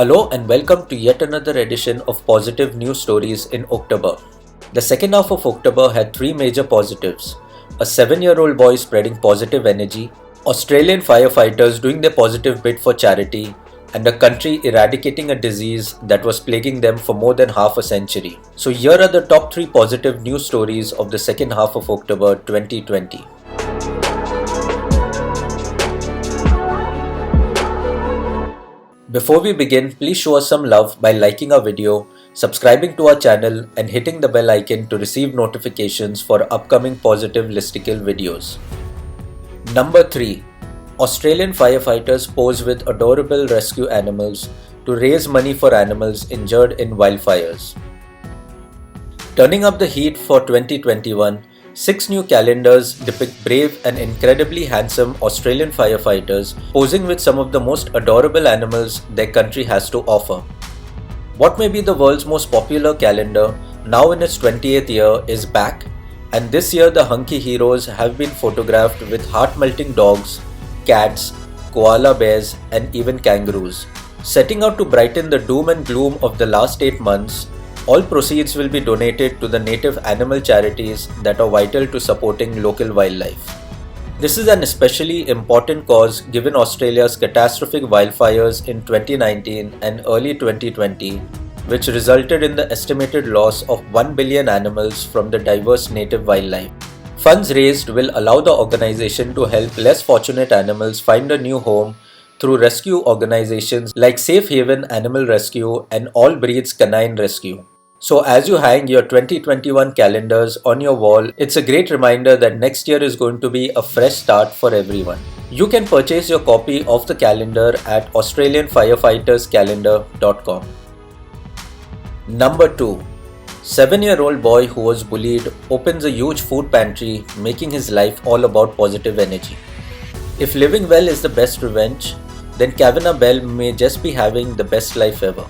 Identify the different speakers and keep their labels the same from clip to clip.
Speaker 1: Hello and welcome to yet another edition of Positive News Stories in October. The second half of October had three major positives: a 7-year-old boy spreading positive energy, Australian firefighters doing their positive bit for charity, and a country eradicating a disease that was plaguing them for more than half a century. So here are the top 3 positive news stories of the second half of October 2020. Before we begin, please show us some love by liking our video, subscribing to our channel and hitting the bell icon to receive notifications for upcoming positive listicle videos. Number 3. Australian firefighters pose with adorable rescue animals to raise money for animals injured in wildfires. Turning up the heat for 2021, 6 new calendars depict brave and incredibly handsome Australian firefighters posing with some of the most adorable animals their country has to offer. What may be the world's most popular calendar, now in its 28th year, is back, and this year the hunky heroes have been photographed with heart-melting dogs, cats, koala bears and even kangaroos. Setting out to brighten the doom and gloom of the last 8 months, all proceeds will be donated to the native animal charities that are vital to supporting local wildlife. This is an especially important cause given Australia's catastrophic wildfires in 2019 and early 2020, which resulted in the estimated loss of 1 billion animals from the diverse native wildlife. Funds raised will allow the organization to help less fortunate animals find a new home through rescue organizations like Safe Haven Animal Rescue and All Breeds Canine Rescue. So as you hang your 2021 calendars on your wall, it's a great reminder that next year is going to be a fresh start for everyone. You can purchase your copy of the calendar at australianfirefighterscalendar.com. Number 2. 7-year-old boy who was bullied opens a huge food pantry, making his life all about positive energy. If living well is the best revenge, then Kavana Bell may just be having the best life ever.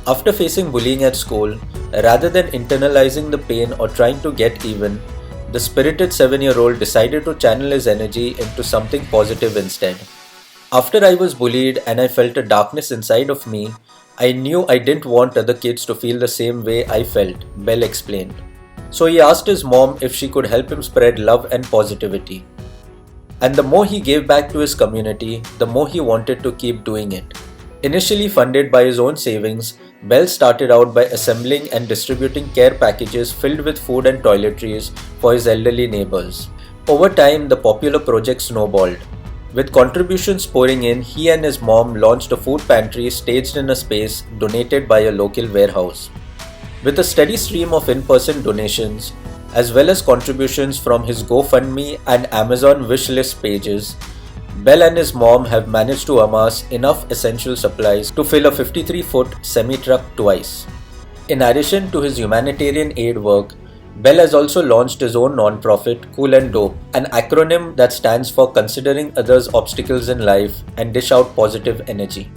Speaker 1: After facing bullying at school, rather than internalizing the pain or trying to get even, the spirited 7-year-old decided to channel his energy into something positive instead. After I was bullied and I felt a darkness inside of me, I knew I didn't want other kids to feel the same way I felt, Bell explained. So he asked his mom if she could help him spread love and positivity. And the more he gave back to his community, the more he wanted to keep doing it. Initially funded by his own savings, Bell started out by assembling and distributing care packages filled with food and toiletries for his elderly neighbors. Over time, the popular project snowballed. With contributions pouring in, he and his mom launched a food pantry staged in a space donated by a local warehouse. With a steady stream of in-person donations, as well as contributions from his GoFundMe and Amazon wishlist pages, Bell and his mom have managed to amass enough essential supplies to fill a 53-foot semi-truck twice. In addition to his humanitarian aid work, Bell has also launched his own non-profit, Cool and Dope, an acronym that stands for Considering Others' Obstacles in Life and Dish Out Positive Energy.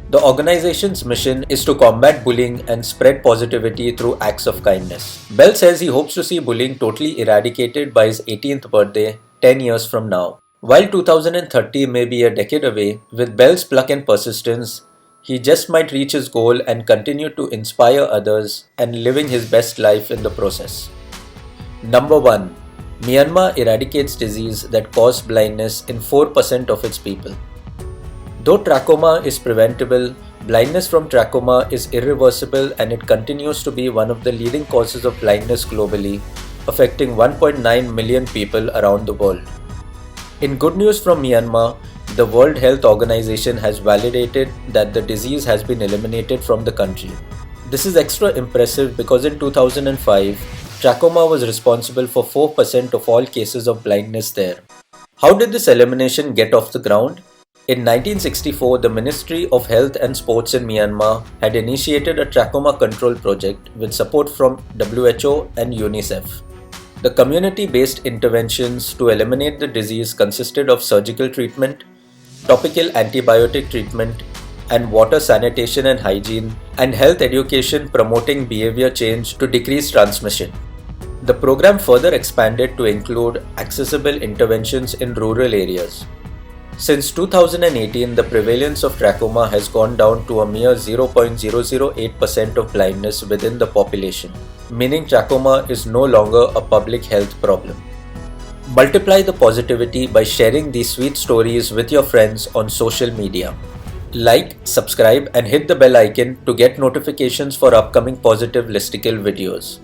Speaker 1: The organization's mission is to combat bullying and spread positivity through acts of kindness. Bell says he hopes to see bullying totally eradicated by his 18th birthday, 10 years from now. While 2030 may be a decade away, with Bell's pluck and persistence, he just might reach his goal and continue to inspire others and living his best life in the process. Number 1. Myanmar eradicates disease that caused blindness in 4% of its people. Though trachoma is preventable, blindness from trachoma is irreversible and it continues to be one of the leading causes of blindness globally, affecting 1.9 million people around the world. In good news from Myanmar, the World Health Organization has validated that the disease has been eliminated from the country. This is extra impressive because in 2005, trachoma was responsible for 4% of all cases of blindness there. How did this elimination get off the ground? In 1964, the Ministry of Health and Sports in Myanmar had initiated a trachoma control project with support from WHO and UNICEF. The community-based interventions to eliminate the disease consisted of surgical treatment, topical antibiotic treatment, and water sanitation and hygiene, and health education promoting behavior change to decrease transmission. The program further expanded to include accessible interventions in rural areas. Since 2018, the prevalence of trachoma has gone down to a mere 0.008% of blindness within the population, meaning trachoma is no longer a public health problem. Multiply the positivity by sharing these sweet stories with your friends on social media. Like, subscribe, and hit the bell icon to get notifications for upcoming positive listicle videos.